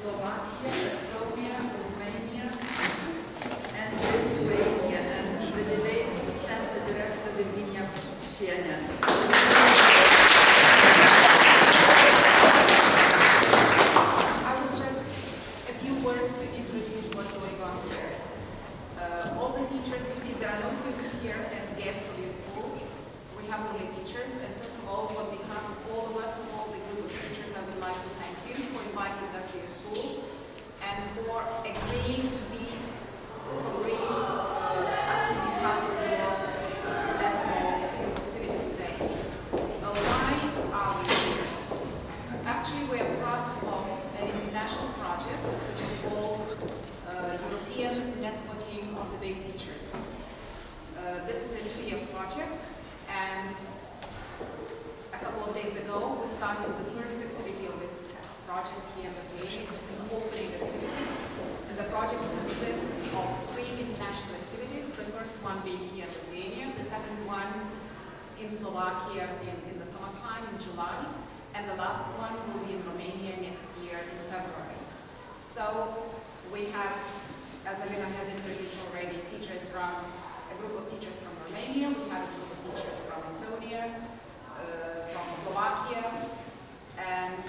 Slovakia, Estonia, Romania, and Lithuania. And the debate center director, Virginia Pshenia. Here as guests of your school. We have only teachers, and first of all, on behalf of all of us, all the group of teachers, I would like to thank you for inviting us to your school and for agreeing us to be part of your lesson and of your activity today. Why are we here? Actually, we are part of an international project which is called European Networking of Debate Teachers. This is a 2-year project, and a couple of days ago we started the first activity of this project here in Lithuania. It's an opening activity, and the project consists of 3 international activities. The first one being here in Lithuania, the second one in Slovakia in the summertime in July, and the last one will be in Romania next year in February. So we have, as Alina has introduced already, a group of teachers from Romania, we have a group of teachers from Estonia, from Slovakia, and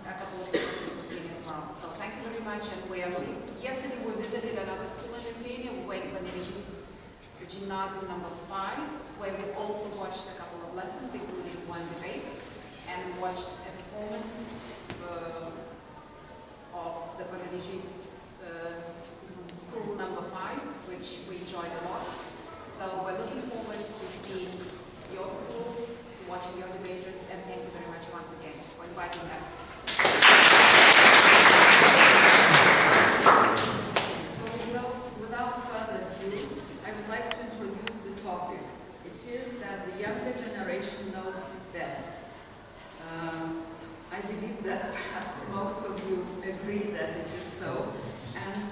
a couple of teachers from Lithuania as well. So thank you very much, and we are looking. Yesterday we visited another school in Lithuania, we went to the gymnasium number 5, where we also watched a couple of lessons, including one debate, and watched a performance of the Panevėžys school number 5, which we enjoyed a lot. So we're looking forward to seeing your school, to watching your debaters, and thank you very much once again for inviting us. So without further ado, I would like to introduce the topic. It is that the younger generation knows best. I believe that perhaps most of you agree that it is so. And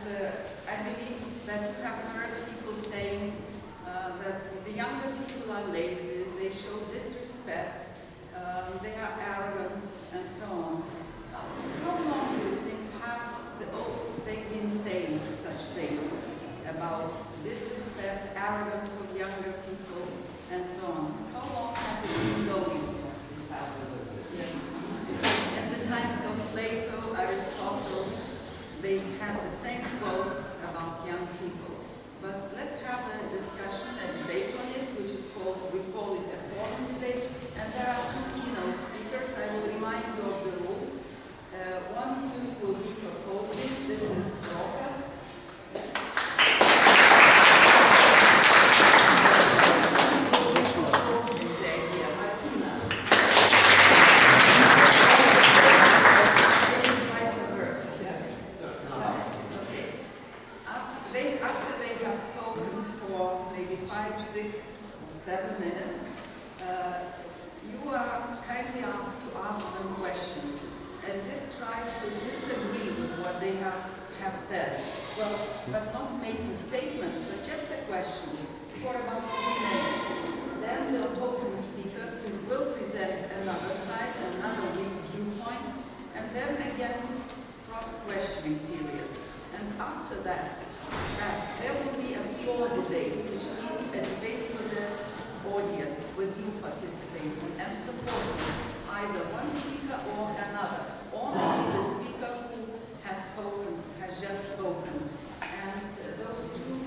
I believe that you have heard people saying that the younger people are lazy, they show disrespect, they are arrogant, and so on. How long do you think have they been saying such things about disrespect, arrogance of younger people, and so on? How long has it been going? Yes. In the times of Plato, Aristotle, they have the same quotes about young people. But let's have a discussion, a debate on it, which is called, we call it a forum debate. And there are 2 keynote speakers. I will remind you of the rules. One student will be proposing. This is Rokas. After they have spoken for maybe 5, 6, or 7 minutes, you are kindly asked to ask them questions, as if trying to disagree with what they have said. Well, but not making statements, but just a question for about 3 minutes. Then the opposing speaker will present another side, another viewpoint, and then again cross-questioning period. And after that, there will be a floor debate, which means a debate with the audience, with you participating and supporting either one speaker or another, or maybe the speaker who has just spoken. And those 2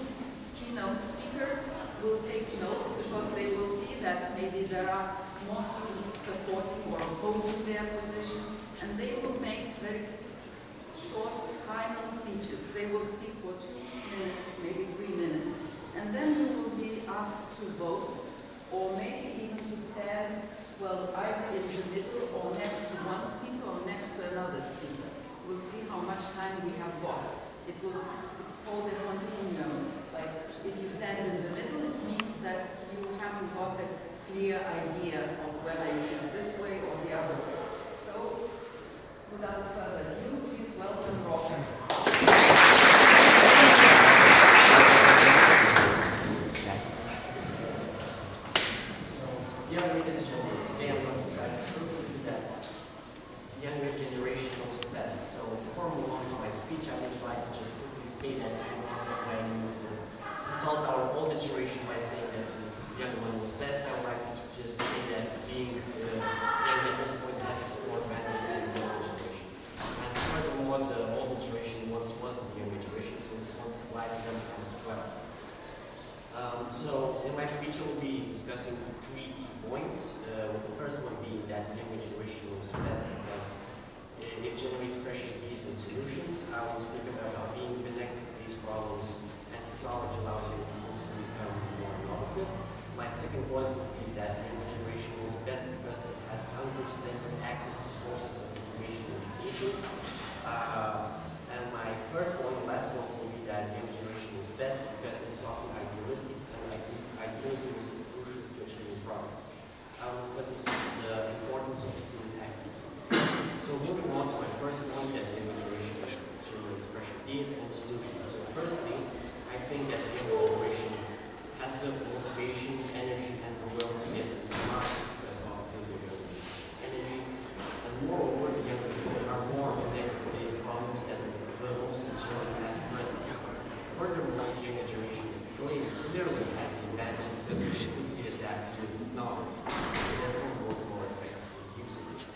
keynote speakers will take notes, because they will see that maybe there are more students supporting or opposing their position, and they will make very short final speeches. They will speak for 2 minutes, maybe 3 minutes, and then you will be asked to vote, or maybe even to stand, well, either in the middle or next to one speaker or next to another speaker. We'll see how much time we have got. It's called a continuum. Like, if you stand in the middle, it means that you haven't got a clear idea of whether it is this way or the other way. So, without further ado, please welcome Rokas. Today I'm going to try to prove to you that the younger generation knows best. So before we say that I used to insult our older generation by saying that the younger one was best. I would like to just say that being young at this point has its more advantage than the older generation. And furthermore, the older generation once was the younger generation, so this one's applied to them as well. So in my speech I will be discussing 3 key points, with the first one being that the younger generation was best because it generates fresh ideas and solutions. I will speak about how being connected to these problems and technology allows young people to become more innovative. My second one would be that the younger generation was best because it has unprecedented access to sources of information and education. And my third point, the last one, will be that the younger generation is best because it is often idealistic, and idealism is crucial to achieving progress. I will discuss the importance of student activism. So moving on to my first point, that the younger generation generates fresh ideas and solutions. So firstly, I think that the younger generation has the motivation, energy, and the will to get into the market because obviously they have energy. And moreover, the younger people are more connected to these problems than the most conservative at present. Furthermore, the younger generation clearly has the advantage because they should be adapted to knowledge and therefore work more effectively using it.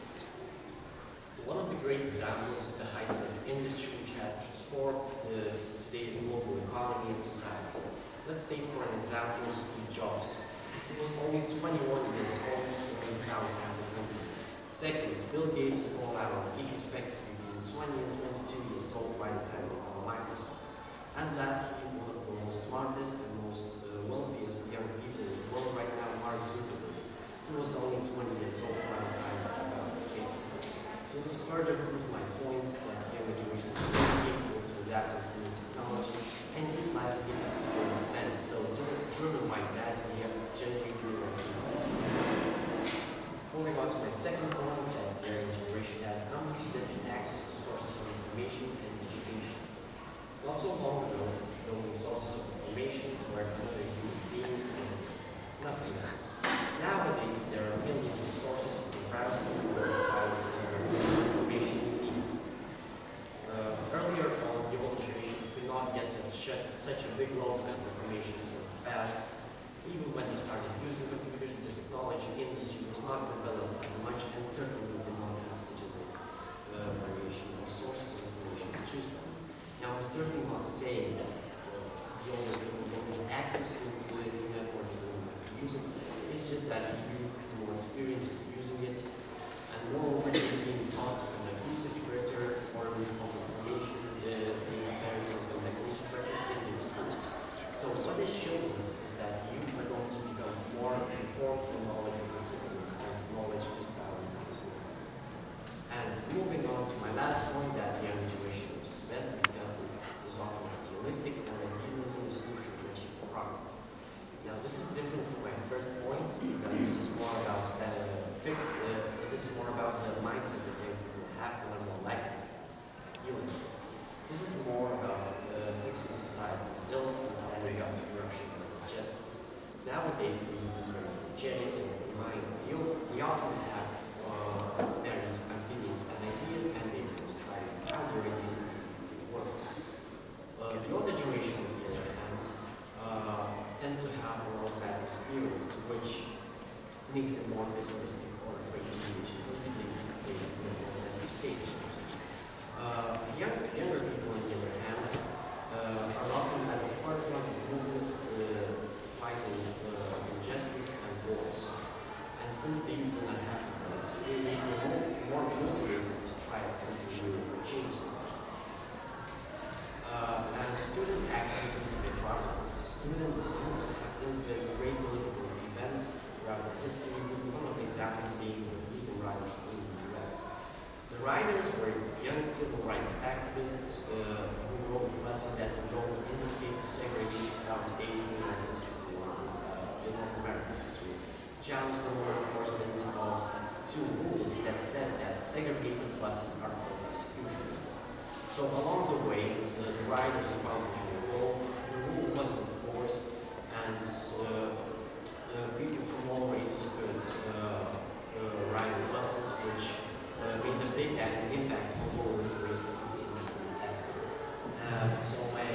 One of the great examples is the high-tech industry, which has transformed today's global economy and society. Let's take for an example Steve Jobs. He was only 21 years old when he founded Apple company. Second, Bill Gates and Paul Allen, each respectively being 20 and 22 years old by the time they founded Microsoft. And lastly, one of the most smartest and most wealthiest young people in the world right now, Mark Zuckerberg. He was only 20 years old by the time he founded Facebook. So this further proves my point that the younger generation is very capable to adapt to new technology and utilize it to its full extent. So driven by that, we have genuinely moving on to my second point, that the younger generation has unprecedented access to sources of information and education. Not so long ago, the only sources of information were another human being and nothing else. Nowadays, there are millions of sources you can browse through to find the information you need. Earlier on, the older generation could not get such a big load of information so fast. Even when they started using computers, the technology industry was not developed as much and certainly did not have such a big variation of sources of information to choose from. Now, I'm certainly not saying that the older people don't have access to the internet or they don't have to use it. It's just that the youth has more experience in using it, and moreover, they're being taught to conduct research better or with information parents or conduct research better in their schools. So what this shows us is that the youth are going to become more informed and knowledgeable citizens, and knowledge is power in this world. And moving on to my last point, that the younger generation is best because it is often idealistic and idealism is crucial to achieve progress. Now this is different from my first point because this is more about this is more about the mindset that young people have and are more likely idealism. This is more about fixing society's ills and standing up to corruption and injustice. Nowadays, the youth is very energetic and open-minded. They often have various opinions and ideas, and they always try to counter injustice in the world. The older generation, on the other hand, tend to have a lot of bad experience, which makes them more pessimistic or afraid to engage in politically in a more passive state. Younger people, on the other hand, are often at the forefront of movements fighting injustice and wars. And since the youth do not have that experience, they are more motivated to try something new or change them. And student activism is a big part of this. Student groups have influenced great political events throughout the history, one of the examples being the Freedom Riders in the US. The riders were young civil rights activists who rode buses that would go interstate to segregate South states in the 1960s in North America to challenge the law enforcement of 2 rules that said that segregated buses are unconstitutional. So along the way, the riders accomplished their goal, the rule was enforced, and people from all races could ride the buses, which made a big impact on lowering racism in the US. So my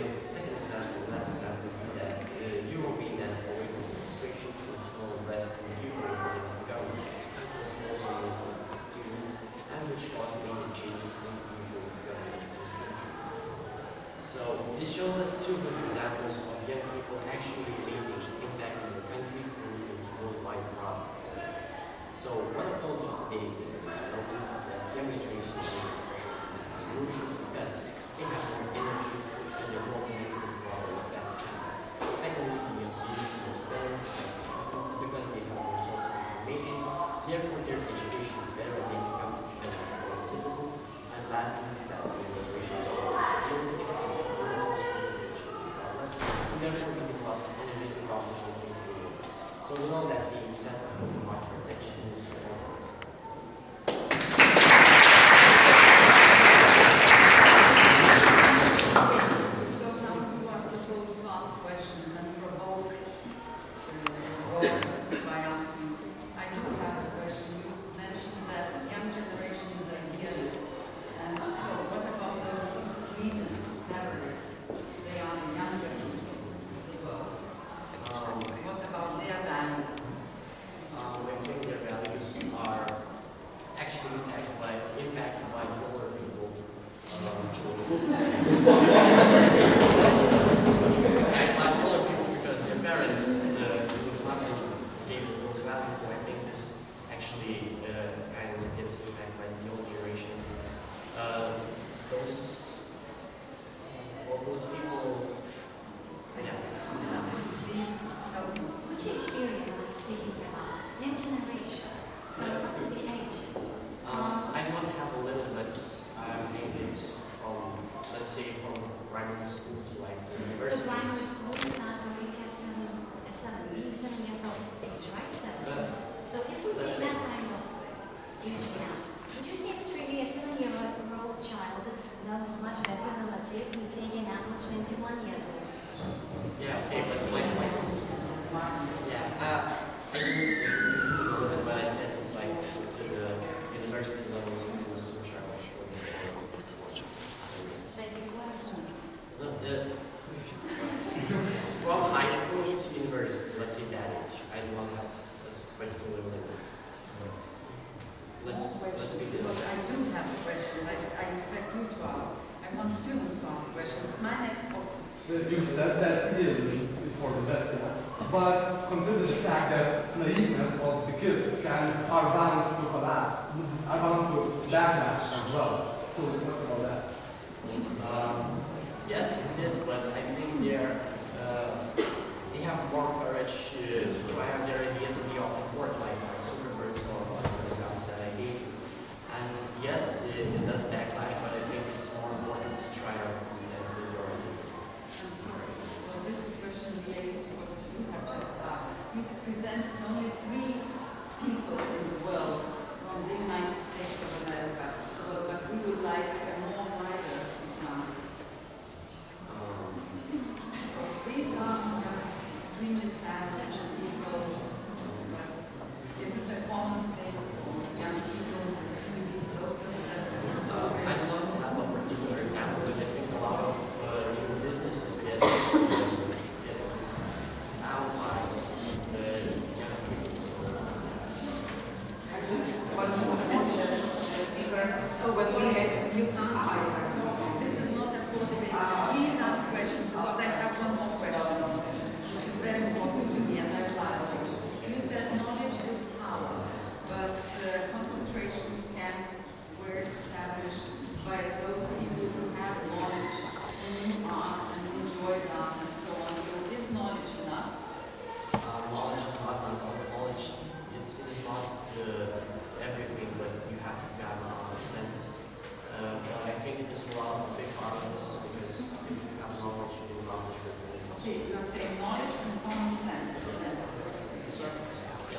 So this shows us two good examples of young people actually making impact in their countries and into worldwide problems. So what I've told you today is that young generation needs special solutions because they have more energy and they're more connected to problems that have. Secondly, the ability to spend because they have more sources of information, therefore their education is better and they become independent citizens. And lastly is that the generation is all realistic and realistic solution progress, and therefore giving up energy to accomplish the things they want. So with all that being said, I hope the market protection is always. So now you are supposed to ask questions and provoke voice by asking. I do have a question. You mentioned that young generation is idealist. And so what about those extremist terrorists? They are the younger people of the world. What about their values? I think their values are actually impacted by older people. And by older people because their parents gave them those values. So I think this actually kind of gets impacted by the old generations. Those people, yes. Please help me. Which experience are you speaking about? Young generation. So what is the age? I don't have a limit, but I think it's from, let's say, from primary school to like So university. primary school start when we get being 7 years of age, right? 7. So if we That's take that it. kind of age gap, would you say that really a 7-year-old child knows much better than, let's say, if we take an apple 21 years old? Yeah, okay, but I didn't say it, but I said it's like to the university level students which are like 24 as well. no, from high school to university, let's say that age. I do not have a particular limit. Let's be Because this. I do have a question. I expect you to ask. I want students to ask questions. My next question. You said that idealism is for the best, but consider the fact that naiveness of the kids are bound to collapse, are bound to backlash as well. So what about that? Yes, it is, but I think they have more courage to try out their ideas and they often work like Zuckerberg's or other examples that I gave you. And yes, it does backlash, but I think it's more important to try out your ideas. I'm sorry. Well, this is a question related to what you have just asked. You presented only 3 people in the world from the United States of America, but we would like a more wider example. Because these are extremely talented people. Isn't a common thing for young people to be so successful? So I don't have a particular example, but I think a lot of new businesses get out by the young people. So, you can't. This is not a full debate. Please ask questions because I have one more question, which is very important to me, and I will ask you. You said knowledge is power, but concentration camps were established by those people who have knowledge, who knew art and enjoyed art and so on. So is knowledge enough? knowledge is not knowledge. It is not everything, but you have to have a common sense. But I think it is a big part of this because if you have knowledge, you can accomplish what you want. Okay, you are saying knowledge and common sense is necessary.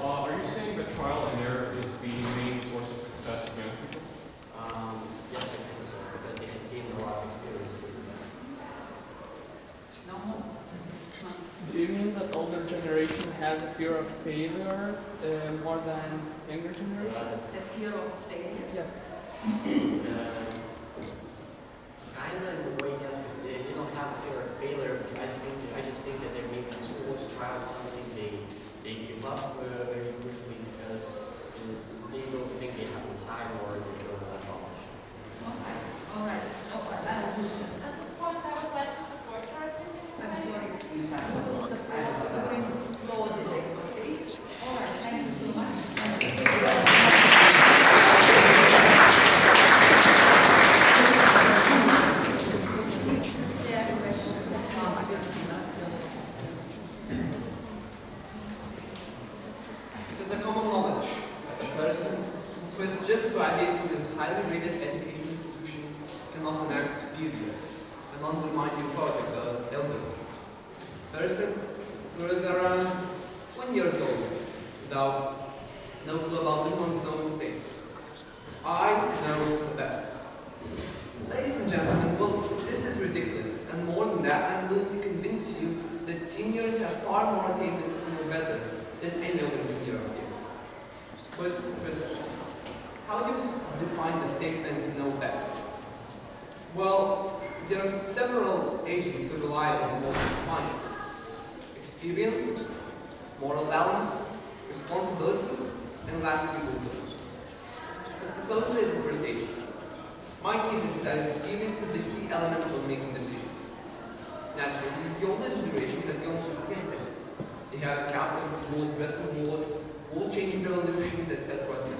Are you saying that trial and error is the main source of success of young people? Yes, I think so, because they have gained a lot of experience doing that. No more. Do you mean that older generation has a fear of failure more than younger generation? The fear of failure. Yes. Kind of in a way, yes, but they don't have a fear of failure. I just think that they're maybe too old to try out something. They give up very quickly because they don't think they have the time or they don't want to accomplish. Okay. All right. Oh, I understand. At this point, I would like and undermine the authority of the elderly. Person who is around 1 year old without no clue about the non-zone states. I know the best. Ladies and gentlemen, well, this is ridiculous, and more than that, I'm willing to convince you that seniors have far more attainments to know better than any other junior out there. But, Mr. How do you define the statement to know best? Well, there are several agents to rely on to define it. Experience, moral balance, responsibility, and lastly, wisdom. Let's closely at the first agent. My thesis is that experience is the key element of making decisions. Naturally, the older generation has gone through the They have counted wars, wrestling wars, world-changing revolutions, etc., etc.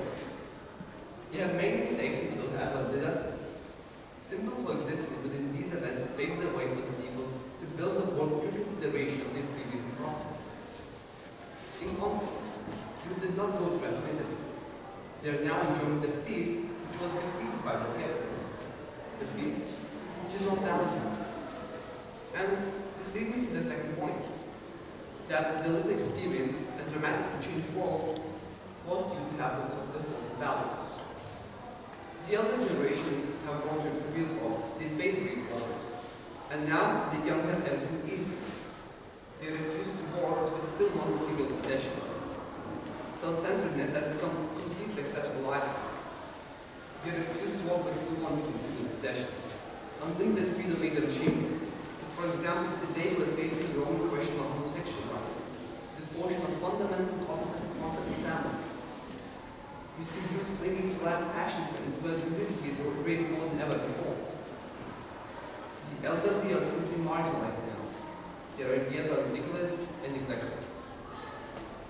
They have made mistakes until they have learned the lesson. Simple coexistence within these events paved the way for the people to build a world through consideration of their previous encounters. In contrast, you did not go through adversity. They are now enjoying the peace which was bequeathed by their parents. The peace which is not valued. And this leads me to the second point, that the little experience and dramatically changed world caused you to have this values. The elder generation have gone through real problems, they face real problems. And now the young have everything easy. They refuse to work but still want material possessions. Self-centeredness has become a completely acceptable lifestyle. They refuse to work but still want material possessions. Unlimited freedom made them shameless. As for example, today we're facing the growing question of homosexual rights, distortion of fundamental concept of family. We see youth clinging to last fashion trends where communities are raised more than ever before. The elderly are simply marginalized now. Their ideas are ridiculous and neglected.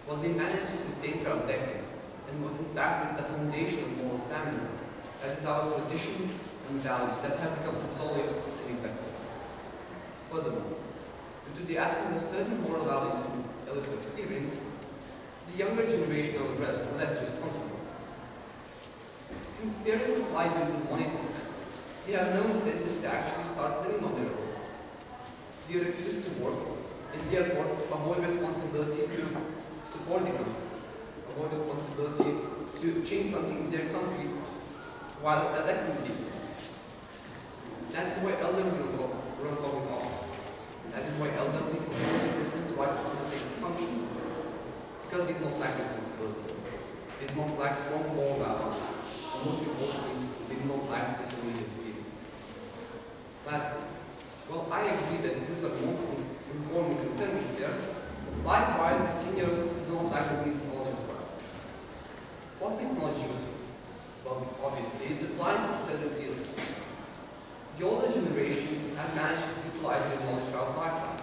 What they managed to sustain throughout decades, and what in fact is the foundation of moral stamina, that is our traditions and values that have become obsolete and neglected. Furthermore, due to the absence of certain moral values and elite experience, the younger generation are less responsible. Since parents supply them with money to spend, they have no incentive to actually start living on their own. They refuse to work and therefore avoid responsibility to support the country, avoid responsibility to change something in their country while electing people. That is why elderly run public offices. That is why elderly control the system's right for the states to function. Because they don't lack responsibility. They don't lack strong moral values. And most importantly, they do not lack disability experience. Lastly, while I agree that youth are more informed and concerned with theirs, likewise the seniors do not lack the need for knowledge as well. What makes knowledge useful? Well, obviously, it's applied in certain fields. The older generation have managed to utilize their knowledge throughout lifetime,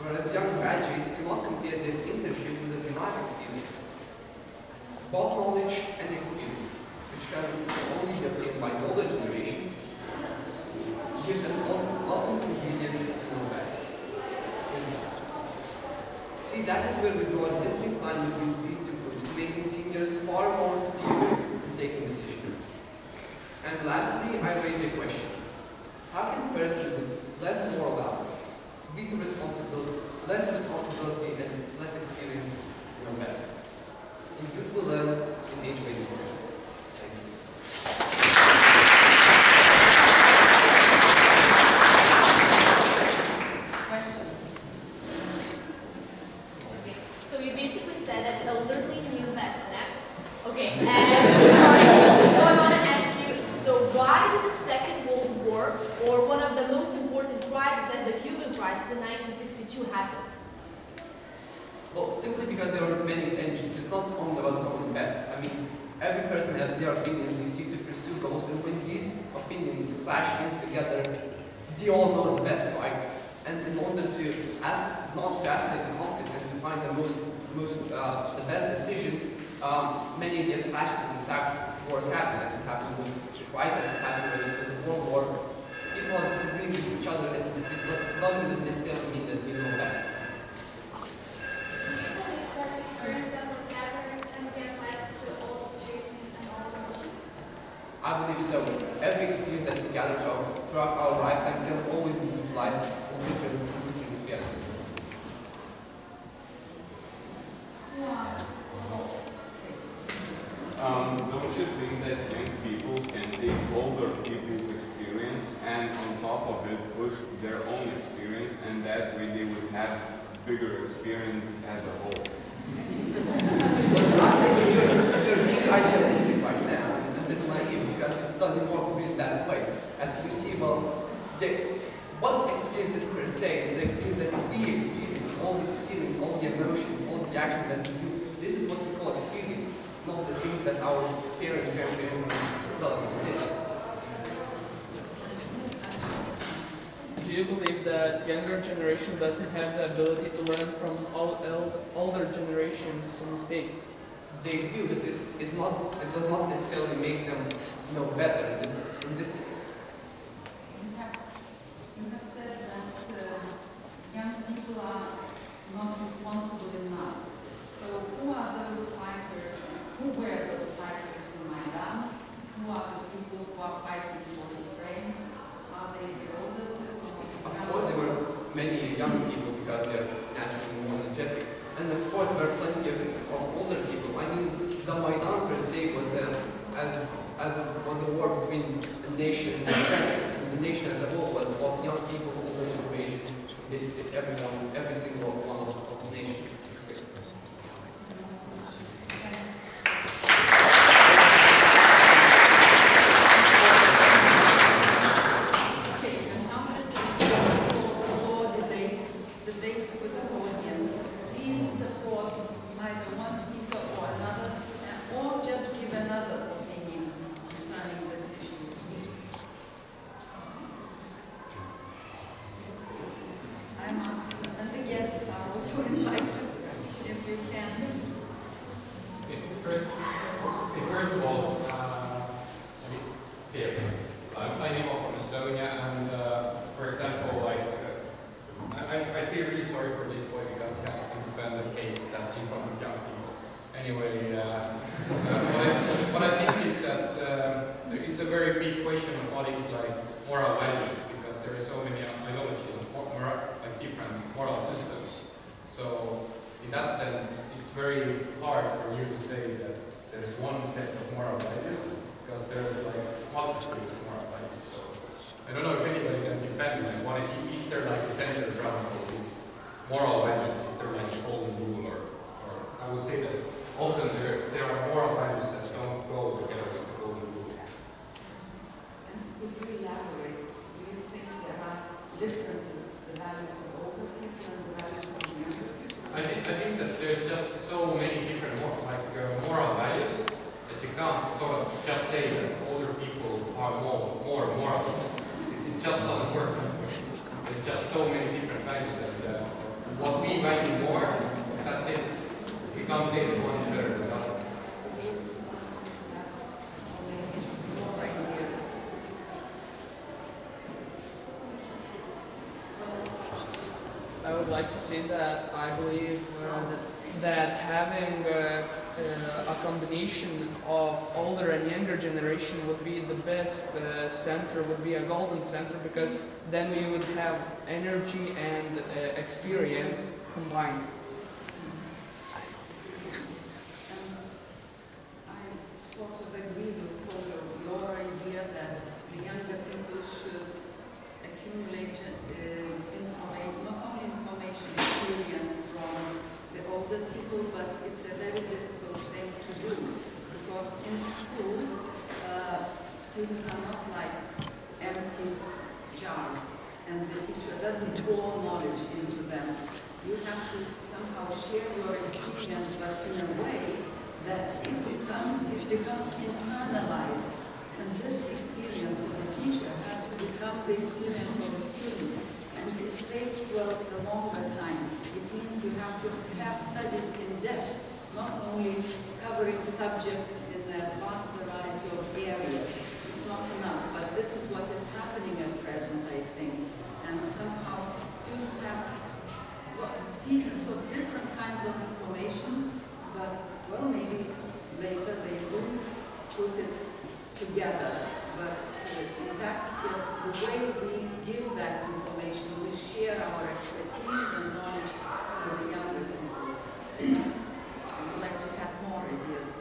whereas young graduates cannot compare their internship with their life experience. Both knowledge and experience, which can only be obtained by the older generation, give them ultimate ingredient to know best. See, that is where we draw a distinct line between these two groups, making seniors far more superior in taking decisions. And lastly, I raise a question. How can a person with less moral values, less responsibility, and less experience know best? And youth will learn in age way mistake. Thank you. Questions? Okay. So you basically said that elderly knew best, correct? Okay. And so I want to ask you, so why did the Second World War, or one of the most important crises as the Cuban crisis in 1962 happen? Well, simply because there are many engines. It's not only about knowing best. I mean, every person has their opinion. They seek to pursue those, and when these opinions clash in together, they all know the best, right? And in order to not to escalate the conflict and to find the the best decision, many ideas clashes. In fact, wars happen. As it happened with the crisis, it happened with the World War. People are disagreeing with each other, and it doesn't necessarily mean that we know best. I believe so. Every experience that we gather throughout our lifetime can always be of it push their own experience, and that way they would have bigger experience as a whole. You're being idealistic right now, and then naive, because it doesn't work really that way. As we see, well, what experiences per se is the experience that we experience, all these feelings, all the emotions, all the action that we do. This is what we call experience, not the things that our parents, grandparents, and relatives did. Do you believe that younger generation doesn't have the ability to learn from older generations' mistakes? They do, but it does not necessarily make them better in this case. You have said that young people are not responsible enough. So who are those fighters? Who were those fighters in Maidan? Who are the people who are fighting for Ukraine? Are they the older people? Of course, there were many young people because they're naturally more energetic. And of course, there are plenty of older people. I mean, the Maidan per se was a war between a nation and the president. And the nation as a whole was both young people, older generation, basically everyone, every single one of the nation. First of all, I'm Nemo from Estonia, and for example, I feel really sorry for this boy because he has to defend the case that's in front of young people. Anyway, what I think is that it's a very big question of what is like moral values, because there are so many ideologies of different moral systems. So in that sense, it's very hard for you to say that there's one set of moral values, because there's like multitude of moral values. So I don't know if anybody can defend like what is there like a center ground for these moral values? Is there like a golden rule, or I would say that often there are moral values that don't go together with the golden rule. And could you elaborate? Do you think there are differences, the values of older people and the values of younger people? I think that there's just so many different moral values that you can't sort of just say that older people are more moral. It just doesn't work. There's just so many different values, and what we value more, that's it. We can't say that one is better than the other. I would like to say that I believe that having a combination of older and younger generation would be the best center, would be a golden center, because then we would have energy and experience combined. I sort of agree with your idea that the younger people should accumulate not only information, experience from the older people, but it's a very difficult thing to do, because in school, students are not like empty jars, and the teacher doesn't pour knowledge into them. You have to somehow share your experience, but in a way that it becomes internalized. And this experience of the teacher has to become the experience of the student. And it takes, well, a longer time. It means you have to have studies in depth, not only covering subjects in a vast variety of areas. It's not enough, but this is what is happening at present, I think. And somehow students have pieces of different kinds of information, but, well, maybe later they do put it together. But in fact, yes, the way we give that information, we share our expertise and knowledge with the younger people. I would like to have more ideas.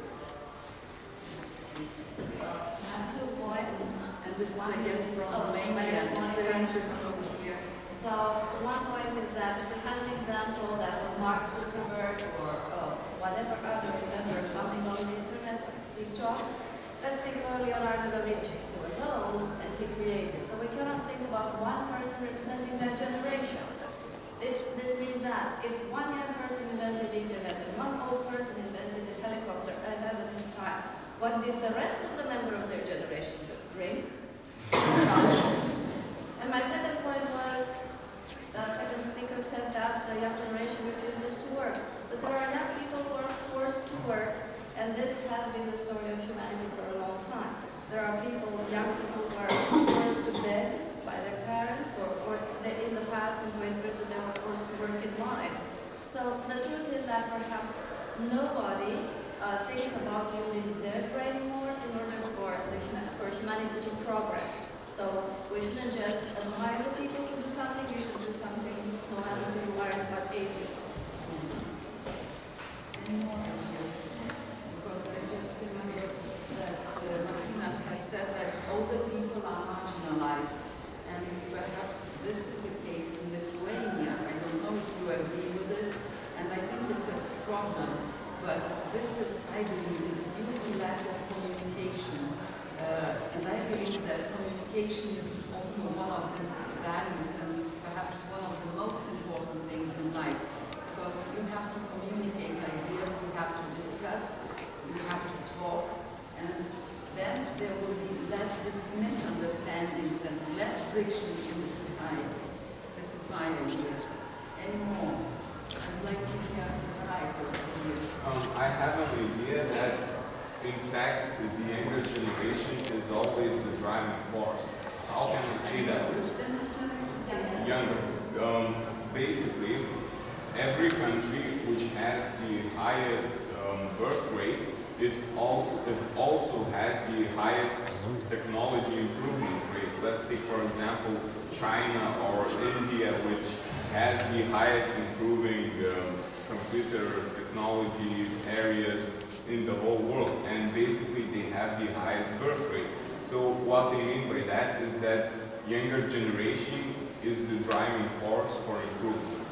I have 2 points. And this is, I guess, from Romania, and it's very interested to hear. So one point is that if we had an example that was Mark Zuckerberg or whatever other inventor, something on the internet, like Steve Jobs, let's think about Leonardo da Vinci. He was old and he created. So we cannot think about one person representing that generation. This means that if one young person invented the internet and one old person invented the helicopter ahead of his time, what did the rest of the member of their generation do? Drink? And my second point was, the second speaker said that the young generation refuses to work. But there are young people who are forced to work, and this has been the story of humanity for a long time. There are people, young people who are forced to beg by their parents, or in the past in Great Britain they were forced to work in mines. So the truth is that perhaps nobody thinks about using their brain more in order for humanity to progress. So we shouldn't just admire the people who do something, we should do something no matter who you are and what age you are. Any more ideas? Because I just remember that Martinas has said that older people are marginalized, and perhaps this is the case in Lithuania. I don't know if you agree with this, and I think it's a problem. But this is, I believe, it's due to lack of communication. And I believe that communication is also one of the values and perhaps one of the most important things in life. Because you have to communicate ideas, you have to discuss, you have to talk, and then there will be less misunderstandings and less friction in the society. This is my idea. Any more? I'd like to hear a variety of ideas. I have an idea that, in fact, the younger generation is always the driving force. How can I say that? Younger. Basically, every country which has the highest birth rate also has the highest technology improvement rate. Let's take, for example, China or India, which has the highest improving computer technology areas in the whole world, and basically they have the highest birth rate. So what they mean by that is that younger generation is the driving force for improvement.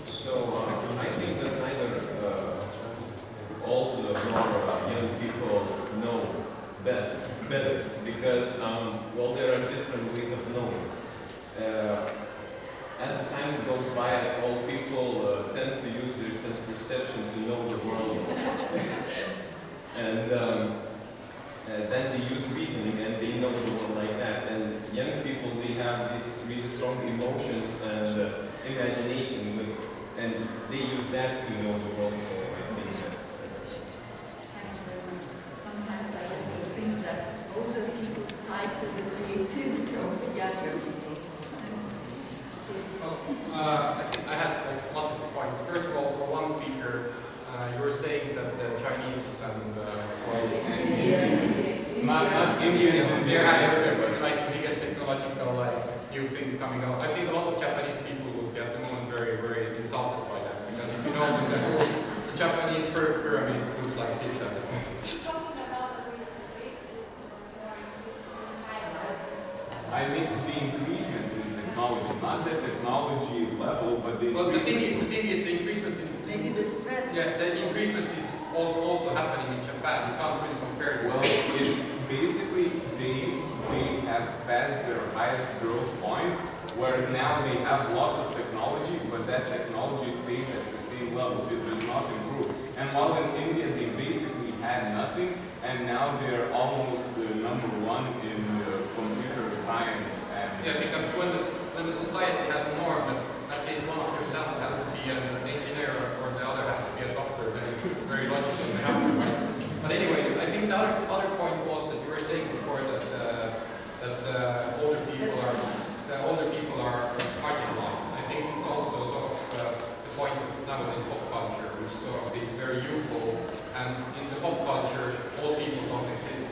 So I think that neither old nor young people know better, because well, there are different ways of knowing. As time goes by, all people tend to use their sense of perception to know the world. And then they use reasoning and they know the world like that. And young people, they have these really strong emotions and imagination, and they use that to know the world. So I think that. Sometimes I also think that older people stifle the creativity of the younger people. I have multiple points. First of all, for one speaker, you were saying that the Chinese and Indians, they're having but like the biggest technological new things coming out. I think a lot of Japanese people would be at the moment very, very insulted by that, because if you know the Japanese birth pyramid looks like this. I mean the increasement in technology, not the technology level, but the. Well, the thing is the increasement in maybe the spread. Yeah, the increasement is also happening in Japan. You can't really compare it. Well, basically they have passed their highest growth point, where now they have lots of technology, but that technology stays at the same level. It does not improve. And while in India they basically had nothing, and now they're almost number one in computer science. And yeah, because when the society has a norm that at least one of your sons has to be an engineer or the other has to be a doctor, then it's very logical to happen, right? But anyway, I think the other point was that you were saying before that older people are marginalized. I think it's also sort of the point of nowadays pop culture, which sort of is very youthful, and in the pop culture, all people don't exist.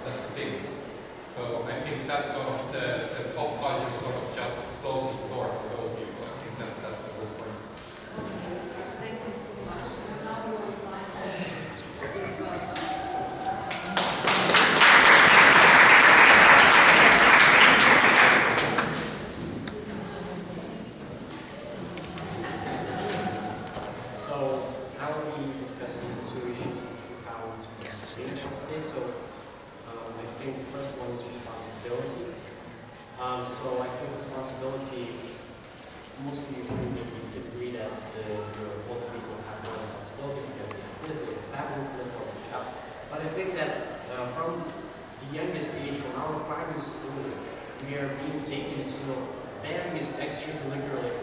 That's the thing. So I think that's sort of the pop culture sort of just closes the door for old people. I think that's the whole point. Thank you so much. Now your advice is think the first one is responsibility. So I think responsibility, mostly you can agree that both people have more responsibility because they have this, they have that, they have a job. But I think that from the youngest age, from our primary school, we are being taken to various extracurricular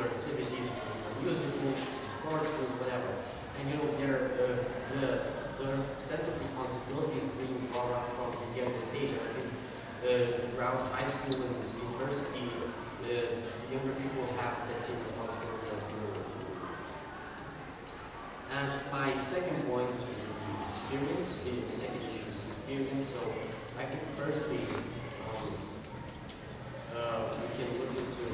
activities, from music groups to sports groups, whatever. And the sense of responsibility is being brought up from the youngest age. And I think throughout high school and university, the younger people have that same responsibility as the older people. And my second point is experience. The second issue is experience. So I think firstly, we can look into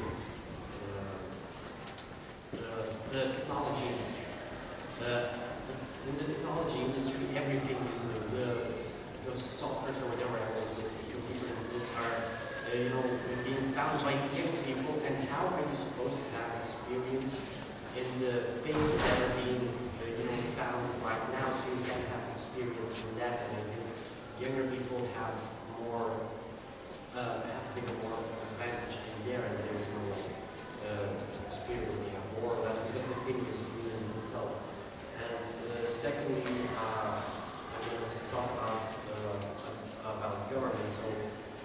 the technology industry. In the technology industry, everything is new. The softwares or whatever I will get deeper into this are being found by the young people, and how are you supposed to have experience in the things that are being found right now, so you can have experience in that. And I think younger people have more advantage in there, and there is no experience. They have more or less because the thing is new in itself. And secondly, I'm going to talk about government. So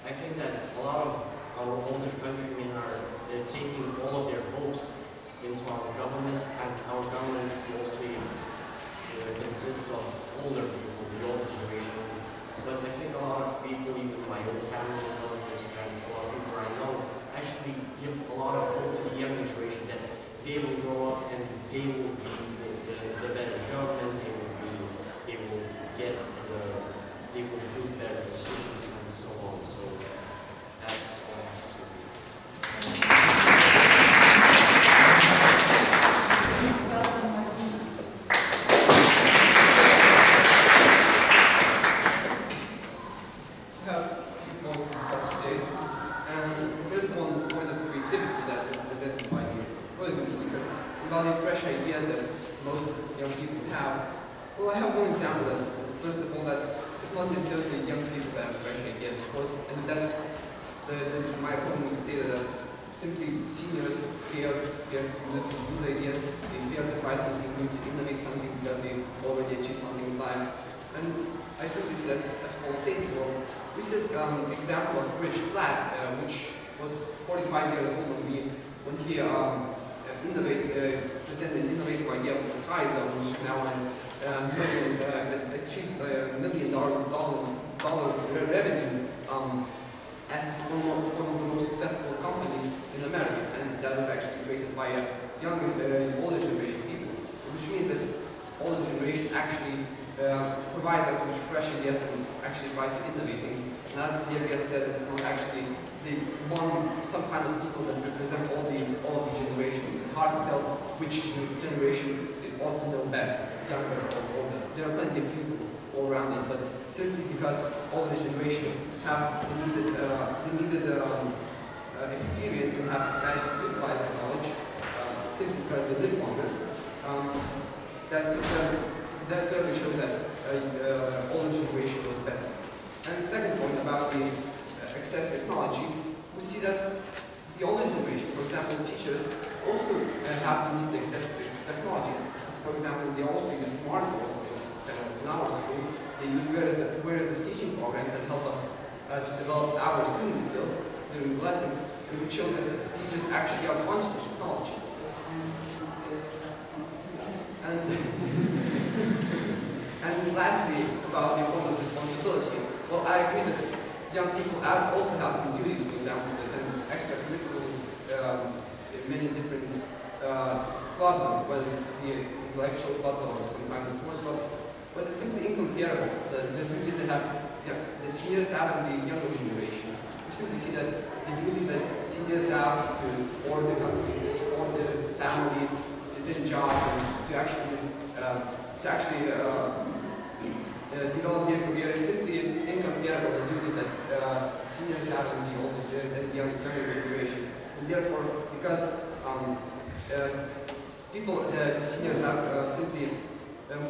I think that a lot of our older countrymen are taking all of their hopes into our government, and our government is mostly consists of older people, the older generation. But I think a lot of people, even my own family, relatives, and a lot of people I know, actually give a lot of hope to the younger generation that they will grow up and they will be the better government. They will do better decisions and so on. So that's all I have to say. Fresh ideas that most young people have. Well, I have one example that, first of all, that it's not necessarily young people that have fresh ideas, of course, and that's my opponent stated that simply seniors fail to use ideas, they fail to try something new, to innovate something because they already achieved something in life. And I simply see that's a false statement. Well, we said example of Rich Platt, which was 45 years old when he presented an innovative idea of the sky zone, which is now achieved $1 million revenue as one of the most successful companies in America, and that was actually created by a younger, older generation people, which means that older generation actually provides us with fresh ideas and actually try to innovate things. And as the idea said, it's not actually some kind of people that represent all the generations. It's hard to tell which generation ought to know best, younger or older. There are plenty of people all around us, but simply because older generation have the needed experience and have managed to utilize the knowledge, simply because they live longer, that clearly shows that older generation was better. And the second point about the access technology, we see that the older generation, for example, teachers, also have to meet the access to technologies. For example, they also use smartboards in our school. They use various teaching programs that help us to develop our student skills during lessons, and which shows that teachers actually are conscious of technology. And lastly, about the point of responsibility. Well, I agree that young people also have some duties, for example, to attend extracurricular, many different clubs, whether it be intellectual clubs or some kind of sports clubs, but it's simply incomparable. The duties that the seniors have and the younger generation. We simply see that the duties that seniors have to support the country, to support their families, to get jobs, and to actually develop their career, it's simply incomparable the duties that seniors have and the younger generation. And therefore, because the seniors have simply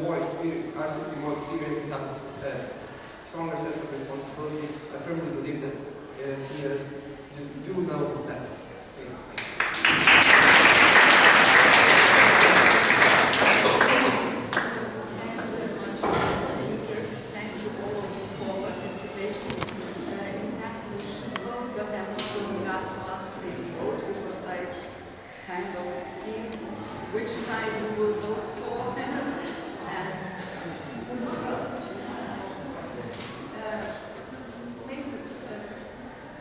more experienced and have a stronger sense of responsibility, seniors do know best. Thank you all of you for participation. In fact, we should vote, but I'm not going out to ask you to vote because I kind of see which side you will vote for. And maybe let's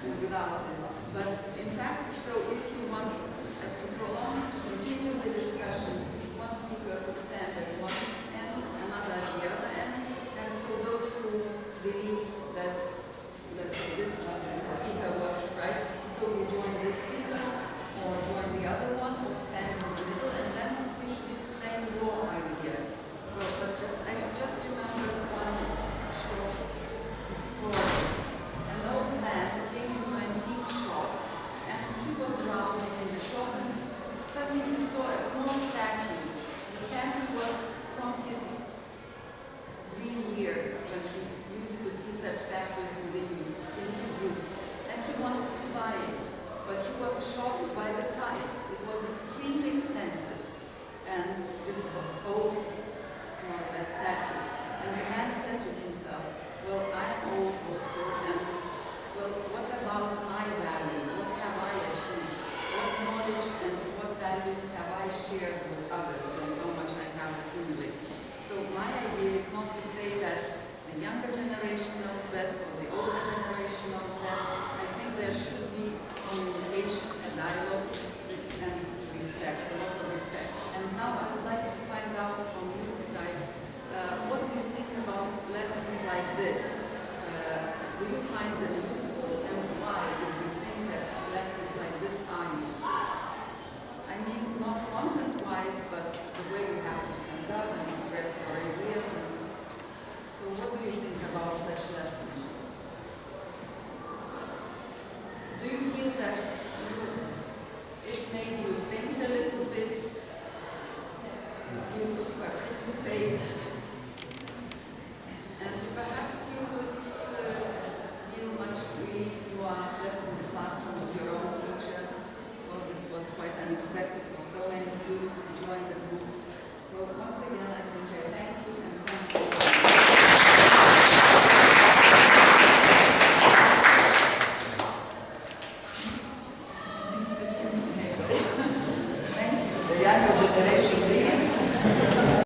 do without it. But in fact, so if you want to prolong, to continue the discussion, one speaker could stand at one end, another at the other end. And so those who believe that, let's say, this speaker was right, so we join this speaker, or join the other one, or stand in the middle, and then we should explain your idea. Well, but I just remembered one short story. An old man came into an antique shop, and he was browsing in the shop, and suddenly he saw a small statue. The statue was from his green years, when he used to see such statues in his youth, and he wanted to buy it, but he was shocked by the price. It was extremely expensive, and this old statue. And the man said to himself, well, I'm old also, and well, what about my value? What have I achieved? What knowledge and what values have I shared with others, and how much I have accumulated? So my idea is not to say that the younger generation knows best or the older generation knows best. I think there should be communication and dialogue and respect, a lot of respect. And now I would like to find out from you guys, what do you think about lessons like this? Do you find them useful, and why do you think that lessons like this are useful? I mean, not content-wise, but the way you have to stand up and express your ideas. And so what do you think about such lessons? Do you feel that it made you think a little bit? You could participate, and perhaps you would feel much free if you are just in the classroom with your own teacher. Well, this was quite unexpected for so many students to join the group. So once again, I think I thank you and thank you. The students may go. Thank you. The younger generation